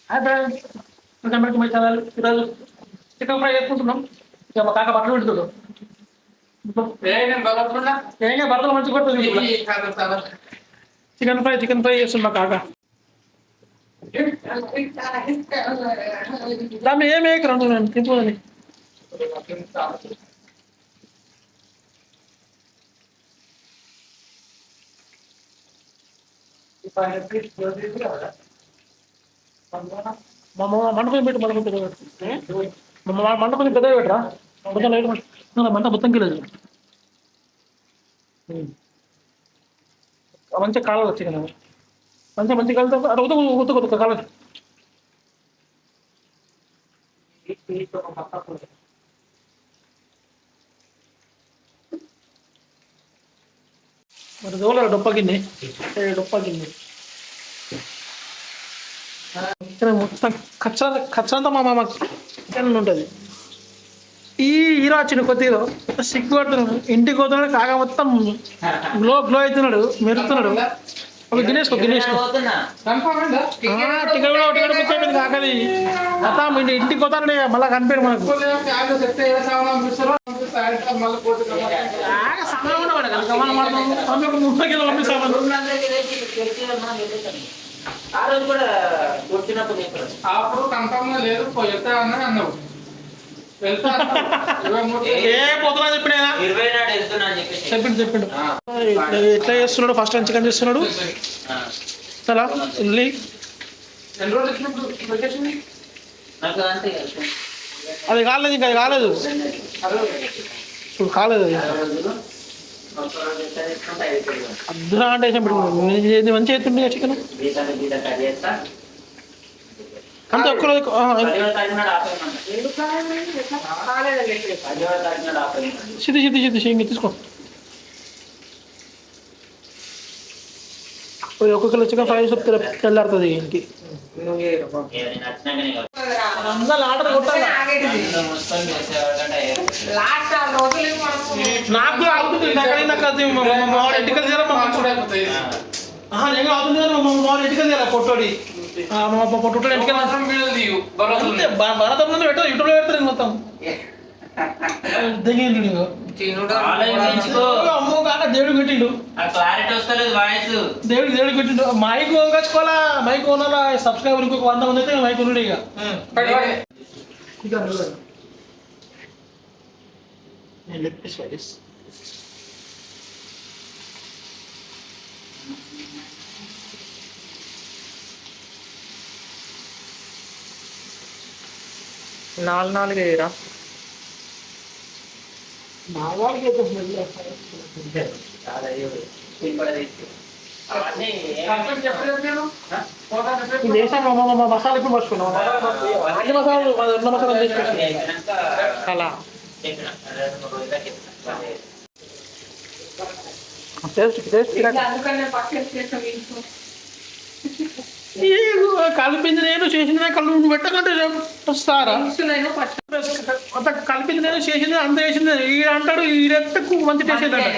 Hi friends, welcome back to my channel. ఈరోజు chicken fry చేసుకుంటున్నాం. ఇక మా కాక బట్టలు పెడుతున్నాడు. ఏం బట్టలు మంచిగా కొడుతుంది. చికెన్ ఫ్రై చేస్తుంది మా కాక. దాన్ని ఏం వేయకరండు నేను తింటుందని. మంటపం పెట్టి మంటపం పెద్దగా పెట్టరా కొంచెం లైట్ మంట మొత్తం లేదు. మంచిగా కాలాలి చికెన్ మంచిగా కలితే కొత్త కాలేదు. మరి దోల డొప్ప గిన్నె మొత్తం ఖర్చంతా మా మామ చికెన్ ఉంటుంది. ఈ హీరో వచ్చిన కొద్దిగా సిగ్గు పడుతున్నాడు. ఇంటికి పోతున్నాడు కాక మొత్తం గ్లో అవుతున్నాడు, మెరుతున్నాడు. ఒక గినేసుకో టికెట్ కూడా బుక్ అయిపోయింది కాకది. మొత్తం ఇంటికి పోతానే మళ్ళీ కనిపించడు మనకు. సమయం ఉండవాడు కదా మనం 30 కిలో పంపిస్తామని. అప్పుడు కన్ఫర్మ్ లేదు వెళ్తా అన్నావు. చెప్పిండు ఎట్లా చేస్తున్నాడు. ఫస్ట్ చికెన్ చేస్తున్నాడు. చాలా ఉల్లి అది కాలేదు, ఇంకా అది కాలేదు, ఇప్పుడు కాలేదు. అద్దురా అంటే మంచిగా ఎత్తుండే చికెన్ అంత ఒక్క సిద్ధి తీసుకో. ఒక్క కిలో చికెన్ ఫ్రై చెప్తే తెల్లారుతుంది ఇంటికి. ఆర్డర్ కొట్టాలి. నాకు కూడా అవుతుంది. ఇంటికి అవుతుంది. పొట్టోడి పొట్టు ఇంటికి భరతంలో పెట్టారు, యూట్యూబ్ లో పెడతారు మొత్తం. అమ్మో కాక దేవుడు పెట్టిండు. దేవుడికి పెట్టిండు. మైక్ వంగచ్చుకోవాలా, మైక్ కొనాలా. సబ్స్క్రైబర్ ఇంకొక 100 మంది అయితే మైక్ ఉన్నాడు. ఇక నాలుగు వేయరా. మసాలా ఇప్పుడు పట్టుకున్నాం. అన్ని మసాలాలు మసాలా అలా కలిపింది నేను చేసింది కళ్ళు పెట్టకంటే వస్తారా. కలిపింది నేను చేసింది అంత చేసింది అంటాడు. ఈడెత్తకు మంచి టేస్ట్ అవుతాడు.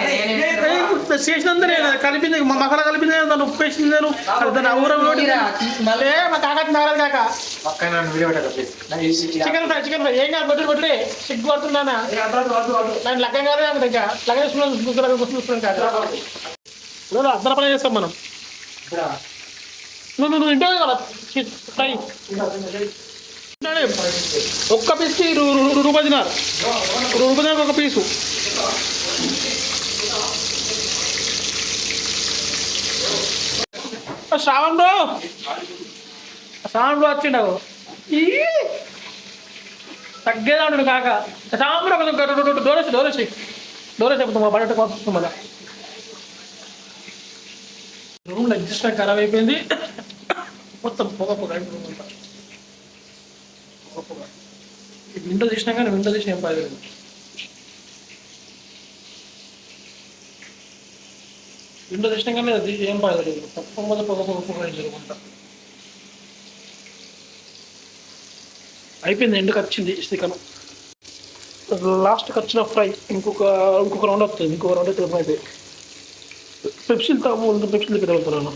చేసినంత నేను కలిపింది మసాలా కలిపింది దాన్ని ఉప్పు వేసింది నేను దాన్ని ఊరం మళ్ళీ మా కాక నాగరాదు కాక చికెన్ ఫ్రై ఏం కాదు. కొట్టే సిగ్గు పడుతున్నానా నేను లగ్గం కాదు ఇంకా లగ్గం చూసుకున్నాను కాదు. అద్దర పని చేస్తాం మనం. నువ్వు ఇంటో కదా ఫ్రై ఒక్క పీస్కి రూపాయిన్నర ఒక పీసు. శ్రావణ్ బ్రో వచ్చిండు. తగ్గేదా ఉంటాడు కాక. శ్రావణ్ బ్రో కొంచెం డోరేసి అయిపోతుంది. బయట వస్తుంది మళ్ళీ. రూమ్లో అడ్జస్ట్ ఖరాబ్ అయిపోయింది. మొత్తం పొగ విండో తీసినా కానీ విండో తీసిన ఏం పర్లేదు. విండో తీసినా కానీ అది ఏం పర్లేదు. తప్పకుండా పొగ జరుగుకుంటా అయిపోయింది. ఎండుకు వచ్చింది చికెన్. లాస్ట్ వచ్చిన ఫ్రై ఇంకొక రౌండ్ వస్తుంది. ఇంకొక రౌండ్ అయితే అయిపోయి పెప్సిల్ పెప్సిల్ దగ్గర వెళ్తున్నాను.